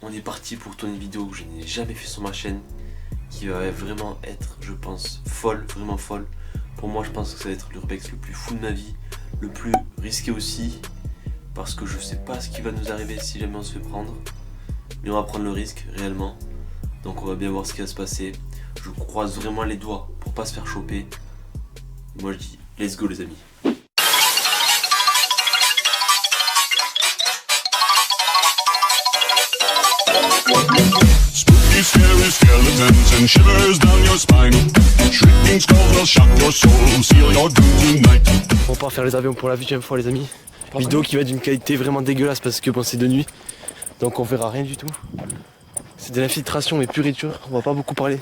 on est parti pour tourner une vidéo que je n'ai jamais fait sur ma chaîne, qui va vraiment être, je pense, folle, vraiment folle. Pour moi, je pense que ça va être l'urbex le plus fou de ma vie, le plus risqué aussi, parce que je sais pas ce qui va nous arriver si jamais on se fait prendre, mais on va prendre le risque réellement. Donc on va bien voir ce qui va se passer. Je croise vraiment les doigts pour pas se faire choper. Moi je dis let's go les amis. Spooky, scary skeletons and shivers down your spine. Shrieking skulls will shock your soul, seal your doom tonight. On part faire les avions pour la 8ème fois les amis. Vidéo qui va être d'une qualité vraiment dégueulasse parce que bon c'est de nuit. Donc on verra rien du tout. C'est de l'infiltration mais pure et dure, on va pas beaucoup parler.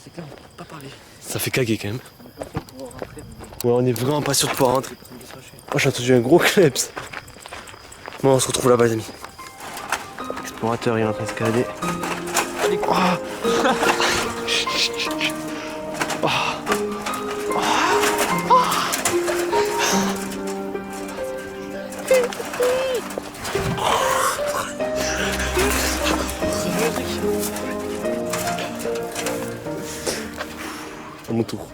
C'est clair, on peut pas parler. Ça fait caguer quand même. Ouais, on est vraiment pas sûr de pouvoir rentrer. Oh, j'ai entendu un gros kleps. Bon, on se retrouve là-bas les amis. L'explorateur il est en train d'escalader. Oh. À mon tour.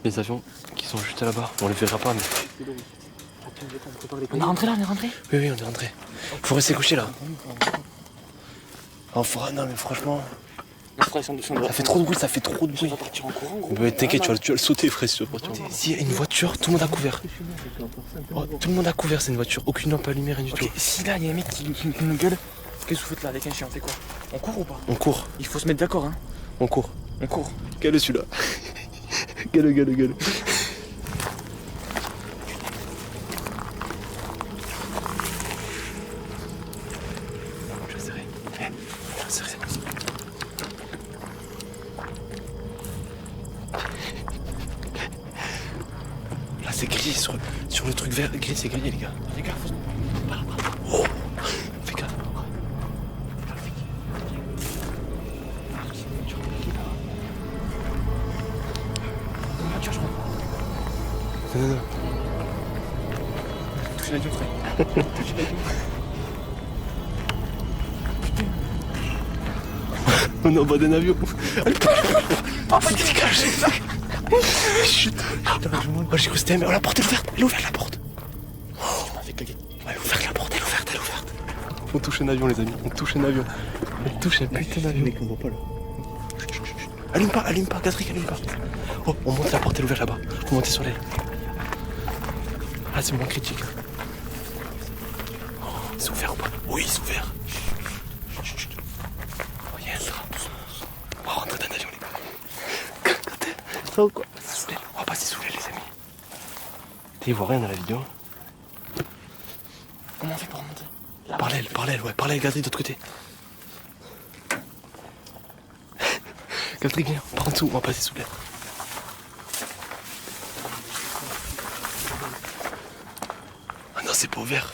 Les avions qui sont juste là-bas, on les verra pas mais. On est rentré là, on est rentré. Oui, oui, on est rentré. Faut rester couché là. Oh, non mais franchement. Ça fait trop de bruit, ça fait trop de bruit. On va partir en courant gros. Mais t'inquiète, tu vas le sauter frère si tu veux partir. S'il y a une voiture, tout le monde a couvert. Oh, tout le monde a couvert, c'est une voiture, aucune lampe allumée, rien du tout. Ok, si là il y a un mec qui nous gueule, qu'est-ce que vous faites là avec un chien, on fait quoi? On court ou pas? On court, Il faut se mettre d'accord hein. on court. On court. Gueule celui-là. Gueule. Je serrai. Je serrai. Là c'est gris sur le truc vert. Gris c'est grillé les gars. Les gars, faut se mettre. Oh, fais gaffe. Une voiture, je crois. Non. Touche l'avion, frère. Touche l'avion. On est en bas d'un avion. Oh, dégage. Chut. Oh, j'ai cru que c'était un mec. Oh, la porte est ouverte. Elle est ouverte la porte. Tu m'as fait caguer. Elle est ouverte la porte, elle est ouverte. On touche un avion les amis, on touche un avion. On touche un putain d'avion. Mec, on voit pas là. Allume pas, Gatrick, allume pas. Oh, on monte la porte, elle est ouverte là-bas. Faut monter sur l'aile. Ah, c'est moins critique. Oh, c'est ouvert ou pas? Oui, c'est ouvert. Chut. Oh, yes. On va rentrer dans l'avion, les gars. Ça ou quoi? On va passer sous l'aile, les amis. Ils voient rien dans la vidéo. Comment on fait pour remonter? Par l'aile, ouais, par l'aile, Gatrick, de l'autre côté. Gatrick, viens, on part en dessous, on va passer sous l'aile. Ah non, c'est pas ouvert.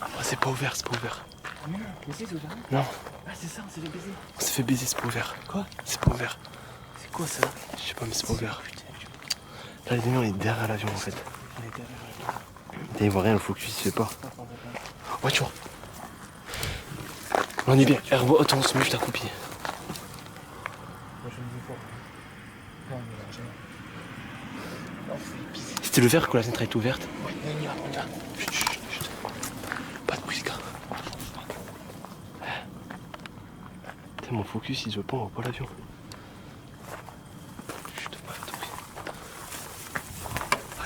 Ah, c'est pas ouvert. Ah mais non, mais c'est ouvert. Non, Ah c'est ça, on s'est fait baiser. on s'est fait baiser, c'est pas ouvert. Quoi? C'est pas ouvert. C'est quoi ça? Je sais pas, mais c'est pas ouvert. Là, les amis, on est derrière l'avion en fait. On est derrière. Putain, ils voient rien, le focus, il se fait pas. Voiture. On est bien. Herbo, attends, on se met juste accroupi. C'était le verre que la fenêtre est ouverte. On y va. Chut. Pas de bruit, les gars. Putain, mon focus, il se voit pas, on voit pas l'avion. Chut, pas faire de bruit.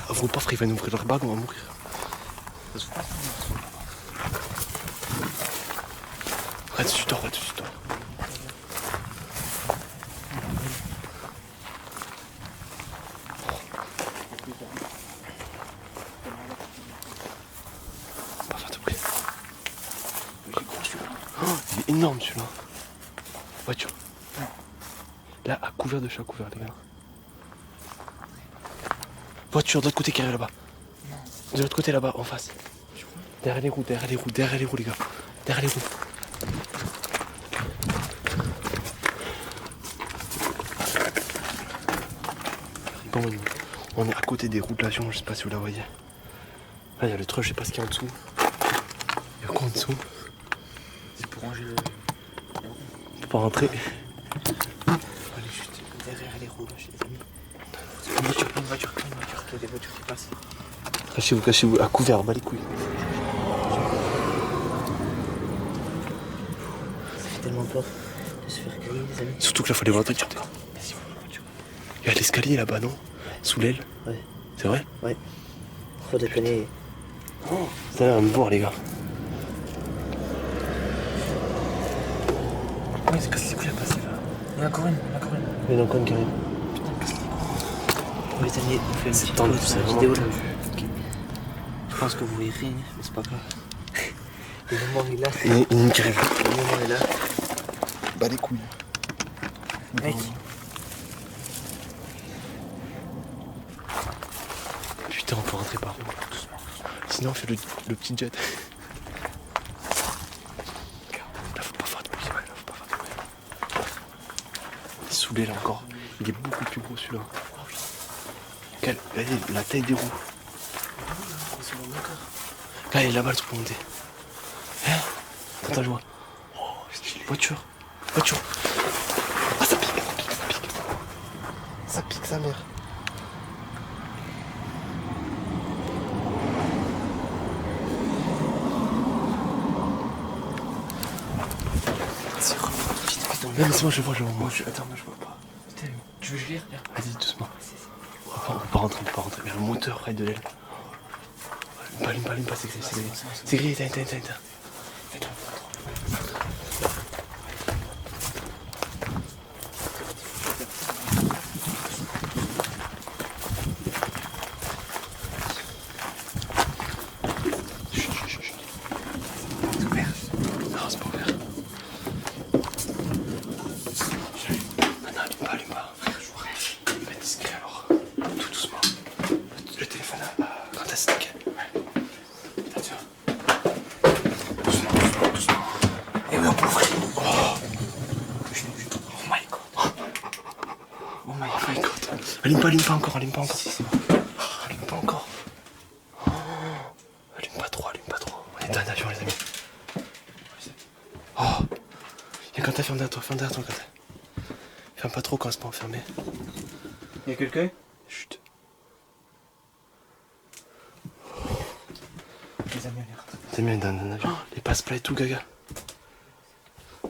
Ah, faut pas, frère, il va nous ouvrir leur bague, on va mourir. Va dessus, dors. Pas faire de bruit. Oh, il est énorme celui-là. Voiture. Là, à couvert de chat couvert, les gars. Voiture de l'autre côté qui arrive là-bas. De l'autre côté là-bas, en face. Derrière les roues, les gars. Derrière les roues. Bon, on est à côté des roues de l'avion, je sais pas si vous la voyez. Là, il y a le truck, je sais pas ce qu'il y a en dessous. Il y a quoi en dessous? pour ranger le. On peut pas rentrer. Allez, juste derrière les roues là, chez les amis. Une voiture, il y a des voitures qui passent. Cachez-vous, à couvert, bas les couilles. Ça fait tellement peur de se faire griller, les amis. Surtout que là, faut aller voir la voiture. Il y a l'escalier là-bas, non? Sous l'aile. Ouais. C'est vrai? Ouais. Faut déconner. Ça a l'air de me voir, les gars. Ouais, c'est casse les couilles à passer là. Il y en a encore une. Il y en a encore une qui arrive. Putain, casse les couilles. Bon, les amis, on fait une petite tendu, pause c'est sur la vraiment vidéo là. tendu. Je pense que vous verrez rien, mais c'est pas grave. Le moment est là. Il y en a une qui arrive. Le moment est là. Bas les couilles. Mec. Putain, on peut rentrer par où? Sinon, on fait le petit jet. Là, faut pas faire de bruit. Ouais, là, faut pas faire de bruit. Il est saoulé là encore. Il est beaucoup plus gros celui-là. Regardez la taille des roues. Là, il est là-bas le truc monté. Hein? Attends, je vois. Oh, stylé. Voiture. Ah, ça pique. Ça pique sa mère. C'est vraiment petite putain. Non, mais c'est moi, je vois. Moi, Attends, moi je vois pas. Putain, tu veux que je lire? Vas-y, doucement. On peut pas rentrer. Mais le moteur près de l'aile. Allume pas, c'est gris. C'est gris, éteins. Non, c'est pas ouvert. Non, allume pas. Fais discret alors. Tout doucement. Le téléphone là, quand t'as stick. Attention. Doucement. Et oui, on peut l'ouvrir. Oh my god. Oh my god. Allume pas encore. Allume pas encore. Allume pas trop. On est dans un avion, les amis. Oh. Y'a Quentin, ferme derrière toi, Quentin. Ferme pas trop quand c'est pas enfermé. Y'a quelqu'un? Chut. Les amis, on est rentrés. Les amis, on est dans un avion. Les passe-plats et tout, gaga.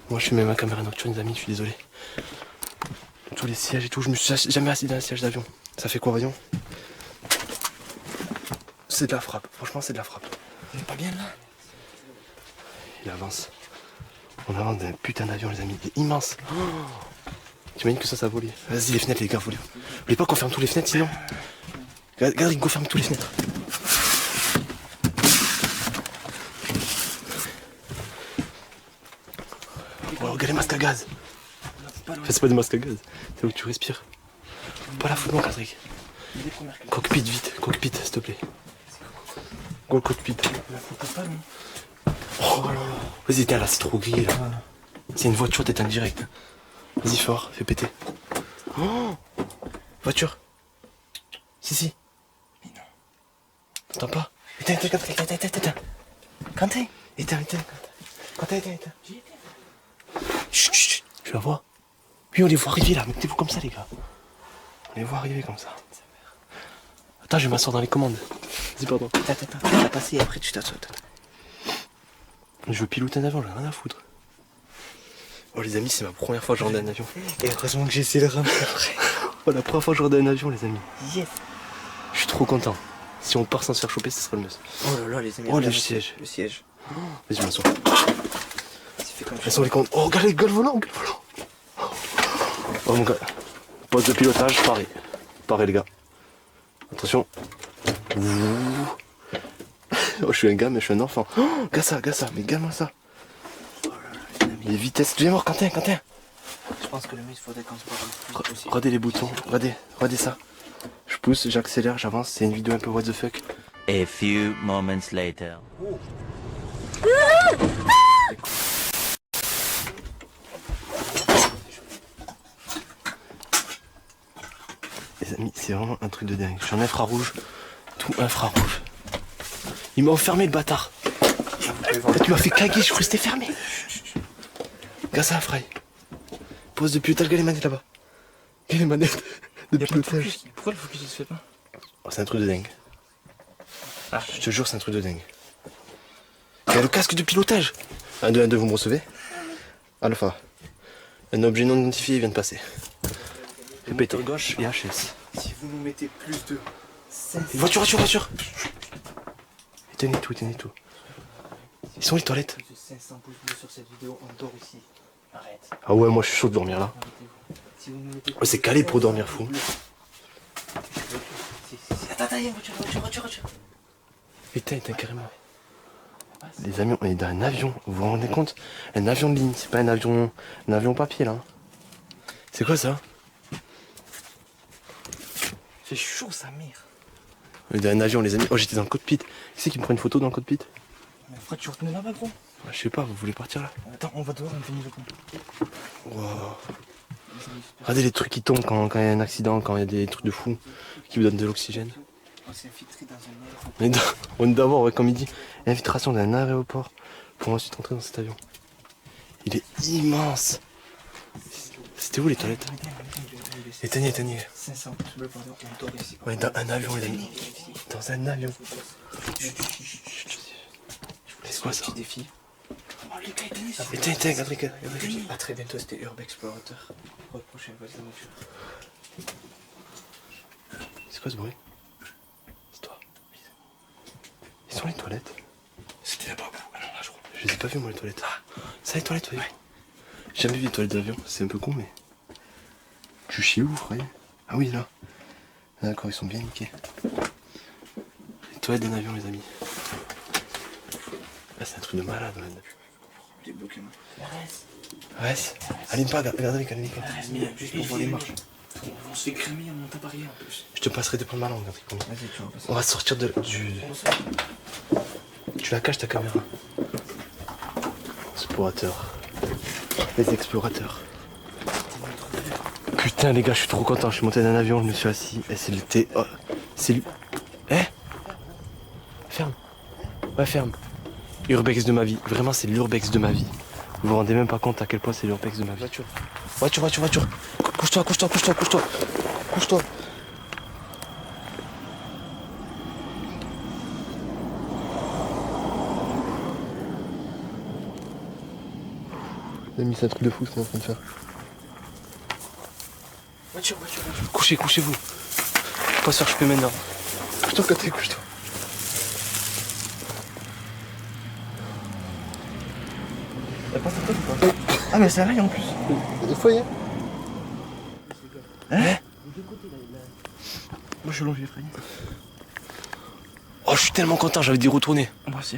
Moi, je mets ma caméra nocturne, les amis, je suis désolé. Tous les sièges et tout, je me suis jamais assis dans un siège d'avion. Ça fait quoi, voyons? C'est de la frappe, franchement, c'est de la frappe. On est pas bien là? Il avance. On avance d'un putain d'avion, les amis. Il est immense. T'imagines que ça volait. Vas-y, les fenêtres, les gars, volez. Vous voulez pas qu'on ferme tous les fenêtres sinon? Regarde, Rico, ferme tous les fenêtres. Oh, regarde les masques à gaz. Enfin, c'est pas des masques à gaz. C'est où tu respires. Pas la foule, Patrick. Cockpit, vite. Cockpit, s'il te plaît. Go le cockpit. Oh, vas-y, tiens, là, c'est trop gris, là. C'est une voiture, t'éteins direct. Vas-y, fort, fais péter. Oh, voiture. Si. Mais non. T'entends pas? Éteins. Quentin. Éteins. Chut. Tu la vois? Oui, on les voit arriver, là. Mettez-vous comme ça, les gars. On les voit arriver comme ça. Attends, je vais m'asseoir dans les commandes. Vas-y, pardon. Attends, tu vas passer et après tu t'assois. Je veux piloter un avion, j'ai rien à foutre. Oh les amis, c'est ma première fois que je rentre dans un avion. Et heureusement que j'ai essayé de ramener après. Oh, la première fois que je rentre dans un avion, les amis. Yes. Je suis trop content. Si on part sans se faire choper, ce sera le mieux. Oh là là, les amis. Oh, regardez, le siège. Le siège. Vas-y, je m'assois. C'est fait comme Elles sont les comptes. Oh, regarde les gueules volant. Oh mon gars. Poste de pilotage, pareil les gars. Attention. Ouh. Oh, je suis un gars, mais je suis un enfant. Oh, gars ça, mais gars-moi ça. Les vitesses. Viens voir, Quentin. Je pense que le mieux, il faudrait qu'on se parle le plus possible. Regardez les boutons, regardez ça. Je pousse, j'accélère, j'avance, c'est une vidéo un peu what the fuck. A few moments later. Les amis, c'est vraiment un truc de dingue. Je suis en infrarouge, tout infrarouge. Il m'a enfermé le bâtard. Tu m'as fait caguer, je crois que c'était fermé. Regarde ça, Fry. Pose de pilotage, regarde les manettes là-bas. Regarde les manettes de pilotage. Pourquoi le focus il se fait pas? Oh, c'est un truc de dingue. Ah, Je te jure, c'est un truc de dingue. Il y a le casque de pilotage. 1, 2, 1, 2, vous me recevez? Alpha. Un objet non identifié vient de passer. Répétez. Gauche et HS. si vous nous mettez plus de 500... Voiture. Éteignez tout. Ils sont où les toilettes? Plus de 500 pouces bleus sur cette vidéo, on dort ici. Arrête. Ah ouais, moi je suis chaud de dormir là. Arrêtez-vous. Si vous nous mettez Ouais, c'est calé pour dormir, fou. Attends, voiture. Éteins carrément. Les amis, on est dans un avion, vous vous rendez compte? Un avion de ligne, c'est pas un avion papier là. C'est quoi ça? C'est chaud sa mère. On est dans un avion les amis. Oh, j'étais dans le cockpit. Qui c'est qui me prend une photo dans le cockpit? Mais Fred, tu retournes là-bas, gros. Je sais pas, vous voulez partir là? Attends, on va dehors, on finit le compte. Wow. Regardez les trucs qui tombent quand il y a un accident, quand il y a des trucs de fou qui vous donnent de l'oxygène. On s'est infiltré dans un aéroport. On est d'abord, ouais, comme il dit, infiltration d'un aéroport pour ensuite entrer dans cet avion. Il est immense. C'était où les toilettes? Éteignez. 500 pouces bleus, pardon, on dort ici. On est dans un avion les amis. Dans un avion. C'est quoi ça? Petit défi. Oh, les gars, éteignez, ça fait- Éteins, Gadric. À très bientôt, c'était Urb Explorateur. Pour la prochaine voiture de voiture. C'est quoi ce bruit? C'est toi. Ils sont les toilettes? C'était là-bas, Je les ai pas vus moi les toilettes. Ah, ça les toilettes, oui. J'ai jamais vu les toilettes d'avion, c'est un peu con mais. Tu chies où, frère? Ah oui, là. Ah, d'accord, ils sont bien niqués. Les toilettes d'un avion, les amis. Ah, c'est un truc de malade, ouais. Il est bloqué, moi. Ouais. Allez pas, regardez, allez pas. Mais juste pour voir les marches. On se fait cramer à monter barrière en plus. Je te passerai des points de ma langue, Gadric. Vas-y, tu vas passer. On va sortir du. Tu la caches ta caméra. Explorateur. Les explorateurs. Putain les gars, je suis trop content, je suis monté dans un avion, je me suis assis. Et c'est le thé. Oh, c'est lui. Ferme. Ouais, ferme. Urbex de ma vie. Vraiment, c'est l'urbex de ma vie. Vous vous rendez même pas compte à quel point c'est l'urbex de ma vie. Voiture. Couche-toi. Les amis, c'est un truc de fou ce qu'on est en train de faire. Voiture. Couchez-vous. Faut pas se faire choper maintenant. Couche-toi, Catherine, couche-toi. Y'a pas photo ou pas? Ah, mais c'est rien en plus. Le foyer. Moi, je suis longé, frère. Oh, je suis tellement content, j'avais dit retourner. Moi aussi.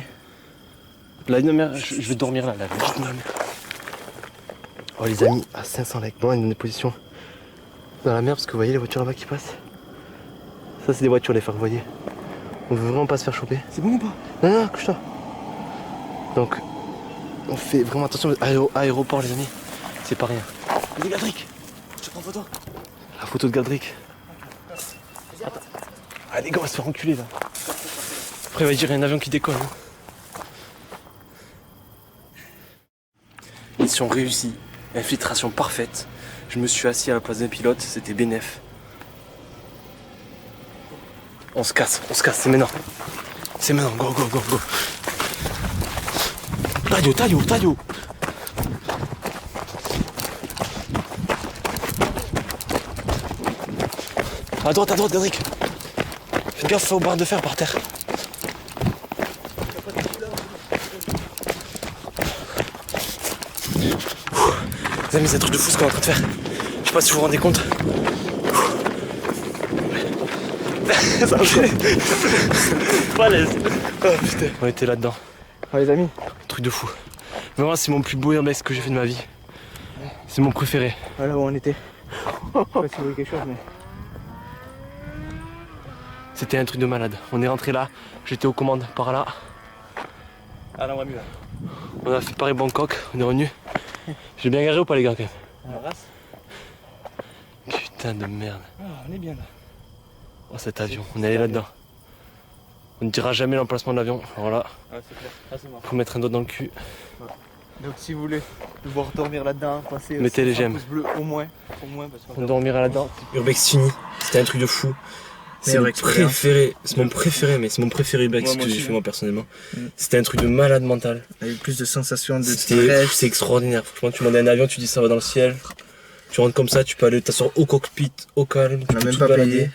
La lumière, je vais dormir là, la petite lumière. Oh les amis, à 500 likes. Bon, on est dans des positions dans la mer parce que vous voyez les voitures là-bas qui passent. Ça, c'est des voitures, les phares, vous voyez. On veut vraiment pas se faire choper. C'est bon ou pas? Non, couche-toi. Donc, on fait vraiment attention. Aéroport, les amis, c'est pas rien. Vas-y, Gadric. Je te prends photo. La photo de Gadric. Ah, les gars, on va se faire enculer là. Après, il va dire qu'il y a un avion qui décolle. Hein. Mission réussie. Infiltration parfaite. Je me suis assis à la place d'un pilote, c'était bénef. On se casse, c'est maintenant. C'est maintenant, go. Taillot. À droite, Gadric. Faites gaffe aux barres de fer par terre. Les amis, c'est un truc de fou ce qu'on est en train de faire. Je sais pas si vous vous rendez compte. Ça pas l'aise. Oh putain. On était là-dedans. Oh, les amis. Truc de fou. Vraiment, c'est mon plus beau urbex que j'ai fait de ma vie. C'est mon préféré. Voilà où on était. Je sais pas si vous voyez quelque chose, mais. C'était un truc de malade. On est rentré là, j'étais aux commandes par là. Ah là, on va mieux là. On a fait Paris-Bangkok, on est revenu. J'ai bien garé ou pas les gars quand même? La race. Putain de merde. Ah, on est bien là. Oh cet avion, on est allé là-dedans. On ne dira jamais l'emplacement de l'avion. Alors là, Ah, c'est clair. Ah, c'est mort. faut mettre un doigt dans le cul. Donc si vous voulez nous voir dormir là-dedans, passez Mettez les 100 j'aime. pouces bleus au moins parce qu'on On dormira là-dedans. Urbex fini, c'était un truc de fou. C'est Meilleure mon expérience. préféré, c'est mon préféré, mais c'est mon préféré Urbex Ouais, moi que j'ai aussi, fait ouais. moi personnellement. Mm. C'était un truc de malade mental. a eu plus de sensations de C'est stress. extraordinaire. Franchement, tu montes un avion, tu dis ça va dans le ciel. Tu rentres comme ça, tu peux aller t'asseoir au cockpit, au calme. On Tu n'a peux même tout pas balader. payé.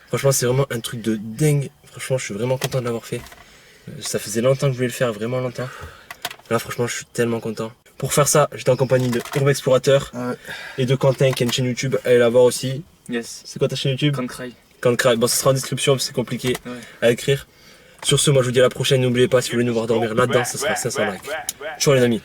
Franchement, c'est vraiment un truc de dingue. Franchement, je suis vraiment content de l'avoir fait. Ça faisait longtemps que je voulais le faire, vraiment longtemps. Là, franchement, je suis tellement content. Pour faire ça, j'étais en compagnie de Urbex Explorateur Ouais. et de Quentin qui a une chaîne YouTube. Allez la voir aussi. Yes. C'est quoi ta chaîne YouTube? Can't cry. Can't Cry. Bon, ça sera en description, parce que c'est compliqué Ouais. à écrire. Sur ce, moi je vous dis à la prochaine. N'oubliez pas, si vous voulez nous voir dormir là-dedans, ça sera 500 likes. Ciao les amis.